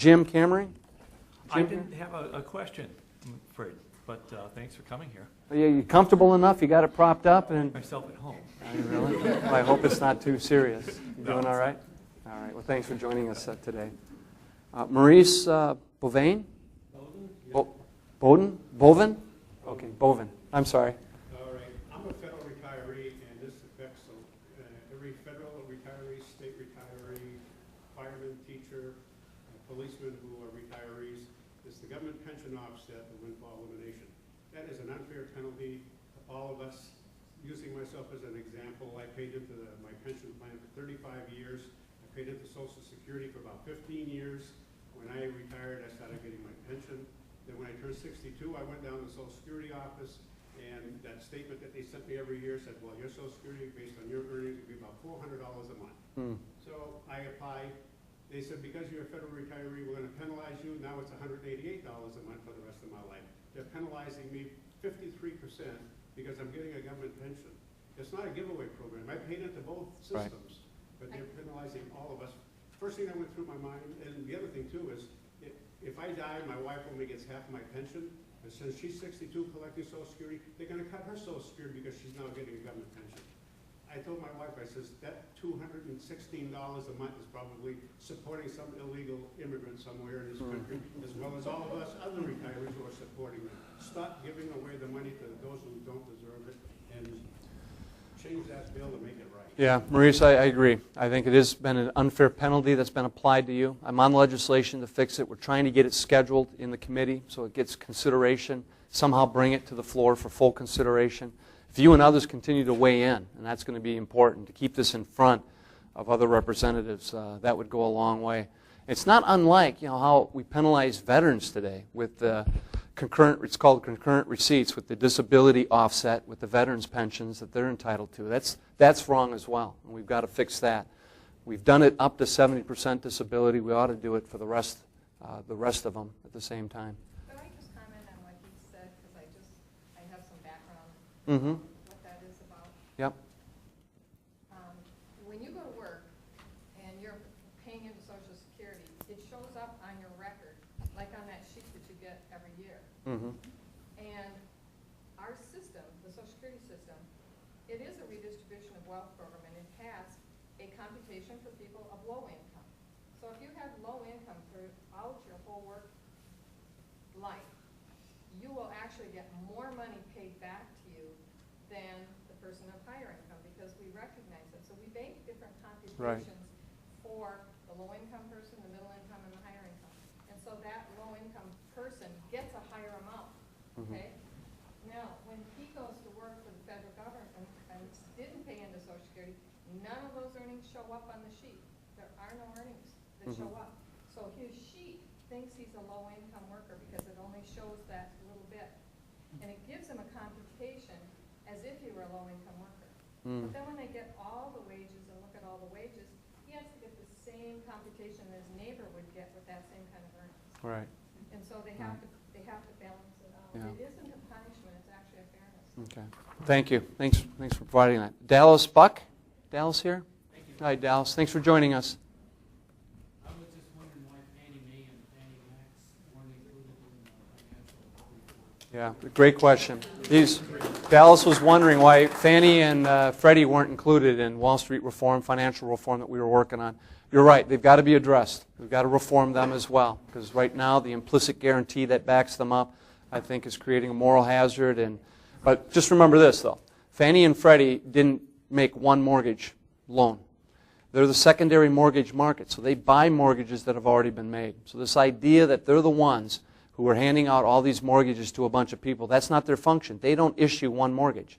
Jim Camry? I didn't have a question, I'm afraid, but thanks for coming here. Are you comfortable enough? You got it propped up? And Myself at home. Are you really? Well, I hope it's not too serious. You doing all right? All right. Well, thanks for joining us today. Maurice Bovain? Bowden? Bovin? Okay, Bovin. I'm sorry. All right. I'm a federal retiree, and this affects every federal retiree, state retiree, fireman, teacher, policemen who are retirees. It's the government pension offset, the windfall elimination. That is an unfair penalty to all of us. Using myself as an example, I paid into my pension plan for 35 years. I paid into Social Security for about 15 years. When I retired, I started getting my pension. Then when I turned 62, I went down to the Social Security office, and that statement that they sent me every year said, well, your Social Security, based on your earnings, would be about $400 a month. So I applied. They said, because you're a federal retiree, we're going to penalize you. Now it's $188 a month for the rest of my life. They're penalizing me 53% because I'm getting a government pension. It's not a giveaway program. I paid into both systems, but they're penalizing all of us. First thing that went through my mind, and the other thing too is, if I die, my wife only gets half my pension, and since she's 62 collecting Social Security, they're going to cut her Social Security because she's now getting a government pension. I told my wife, I says, that $216 a month is probably supporting some illegal immigrant somewhere in this country, as well as all of us other retirees who are supporting them. Stop giving away the money to those who don't deserve it, and change that bill to make it right. Yeah, Maurice, I agree. I think it has been an unfair penalty that's been applied to you. I'm on legislation to fix it. We're trying to get it scheduled in the committee so it gets consideration, somehow bring it to the floor for full consideration. If you and others continue to weigh in, and that's going to be important, to keep this in front of other representatives, that would go a long way. It's not unlike how we penalize veterans today with the concurrent, it's called concurrent receipts, with the disability offset with the veterans' pensions that they're entitled to. That's wrong as well, and we've got to fix that. We've done it up to 70% disability. We ought to do it for the rest of them at the same time. Could I just comment on what he said, because I have some background what that is about. Yep. When you go to work and you're paying into Social Security, it shows up on your record, like on that sheet that you get every year. And our system, the Social Security system, it is a redistribution of wealth program, and it has a computation for people of low income. So if you have low income throughout your whole work life, you will actually get more money paid back to you than the person of higher income, because we recognize it. So we make different computations for the low income person, the middle income, and the higher income. And so that low income person gets a higher amount. Okay? Now, when he goes to work for the federal government and didn't pay into Social Security, none of those earnings show up on the sheet. There are no earnings that show up. So his sheet thinks he's a low-income worker because it only shows that little bit. And it gives him a computation as if he were a low-income worker. But then when they get all the wages and look at all the wages, he has to get the same computation his neighbor would get with that same kind of earnings. Right. And so they have to balance it out. Yeah. It isn't a punishment, it's actually a fairness. Okay. Thank you. Thanks for providing that. Dallas Buck? Dallas here? Thank you. Hi, Dallas. Thanks for joining us. I was just wondering why Fannie Mae and Fannie Max weren't included in the financial report. Yeah, great question. Dallas was wondering why Fannie and Freddie weren't included in Wall Street reform, financial reform that we were working on. You're right. They've got to be addressed. We've got to reform them as well, because right now the implicit guarantee that backs them up, I think, is creating a moral hazard. But just remember this, though. Fannie and Freddie didn't make one mortgage loan. They're the secondary mortgage market, so they buy mortgages that have already been made. So this idea that they're the ones who are handing out all these mortgages to a bunch of people, that's not their function. They don't issue one mortgage.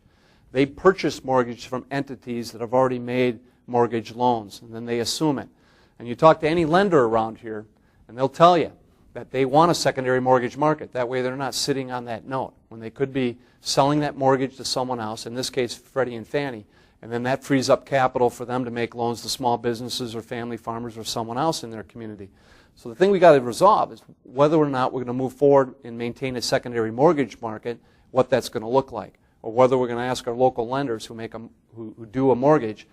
They purchase mortgages from entities that have already made mortgage loans, and then they assume it. And you talk to any lender around here, and they'll tell you that they want a secondary mortgage market. That way they're not sitting on that note when they could be selling that mortgage to someone else, in this case Freddie and Fannie, and then that frees up capital for them to make loans to small businesses or family farmers or someone else in their community. So the thing we got to resolve is whether or not we're going to move forward and maintain a secondary mortgage market, what that's going to look like, or whether we're going to ask our local lenders who do a mortgage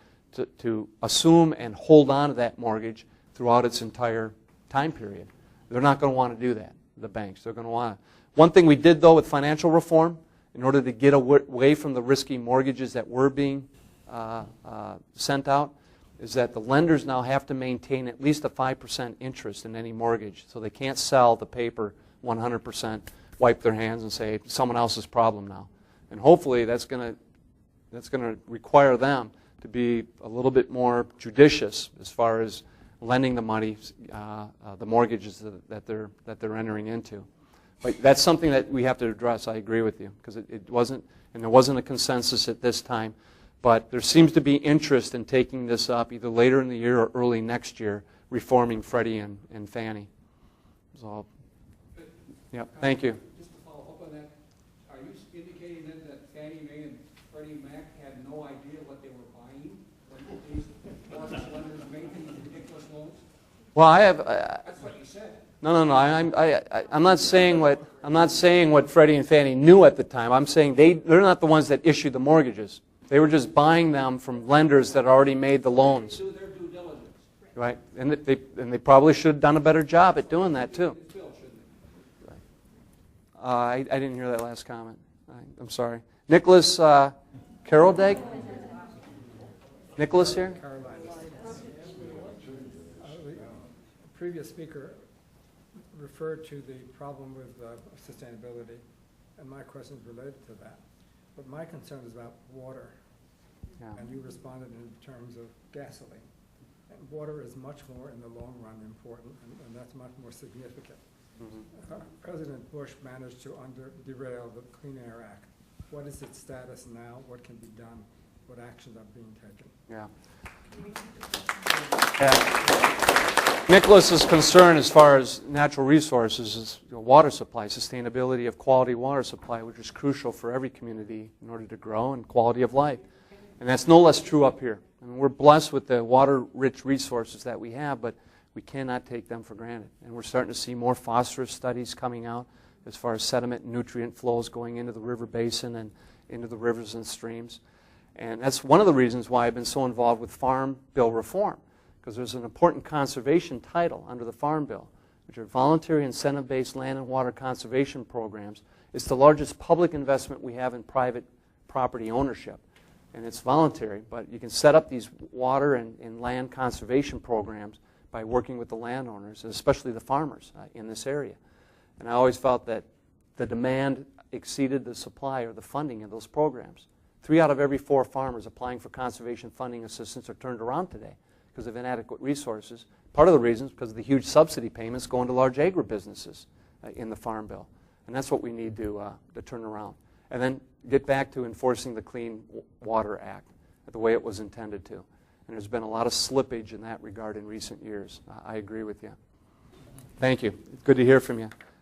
to assume and hold on to that mortgage throughout its entire time period. They're not going to want to do that, the banks. They're going to want to. One thing we did, though, with financial reform, in order to get away from the risky mortgages that were being sent out, is that the lenders now have to maintain at least a 5% interest in any mortgage. So they can't sell the paper 100%, wipe their hands and say, someone else's problem now. And hopefully that's going to require them to be a little bit more judicious as far as lending the money, the mortgages that they're entering into. But that's something that we have to address. I agree with you, because it wasn't, and there wasn't a consensus at this time. But there seems to be interest in taking this up either later in the year or early next year, reforming Freddie and Fannie. So, yeah, thank you. Just to follow up on that, are you indicating then that Fannie Mae and Freddie Mac had no idea what they were buying when these mortgage lenders made these ridiculous loans? Well, I have. That's what you said. No. I'm not saying what Freddie and Fannie knew at the time. I'm saying they're not the ones that issued the mortgages. They were just buying them from lenders that already made the loans. Do their due diligence. Right, and they probably should have done a better job at doing that too. Still, shouldn't they? I didn't hear that last comment. I'm sorry. Nicholas Caroldag? Nicholas here? Carolina. The previous speaker referred to the problem with sustainability, and my question is related to that. But my concern is about water, Yeah. and you responded in terms of gasoline. And water is much more in the long run important, and that's much more significant. President Bush managed to derail the Clean Air Act. What is its status now? What can be done? What actions are being taken? Yeah. Nicholas's concern as far as natural resources is water supply, sustainability of quality water supply, which is crucial for every community in order to grow, and quality of life. And that's no less true up here. I mean, we're blessed with the water-rich resources that we have, but we cannot take them for granted. And we're starting to see more phosphorus studies coming out as far as sediment and nutrient flows going into the river basin and into the rivers and streams. And that's one of the reasons why I've been so involved with Farm Bill reform, because there's an important conservation title under the Farm Bill, which are voluntary incentive-based land and water conservation programs. It's the largest public investment we have in private property ownership. And it's voluntary, but you can set up these water and land conservation programs by working with the landowners, and especially the farmers in this area. And I always felt that the demand exceeded the supply or the funding of those programs. 3 out of every 4 farmers applying for conservation funding assistance are turned around today because of inadequate resources. Part of the reason is because of the huge subsidy payments going to large agribusinesses in the Farm Bill. And that's what we need to turn around. And then get back to enforcing the Clean Water Act the way it was intended to. And there's been a lot of slippage in that regard in recent years. I agree with you. Thank you. Good to hear from you.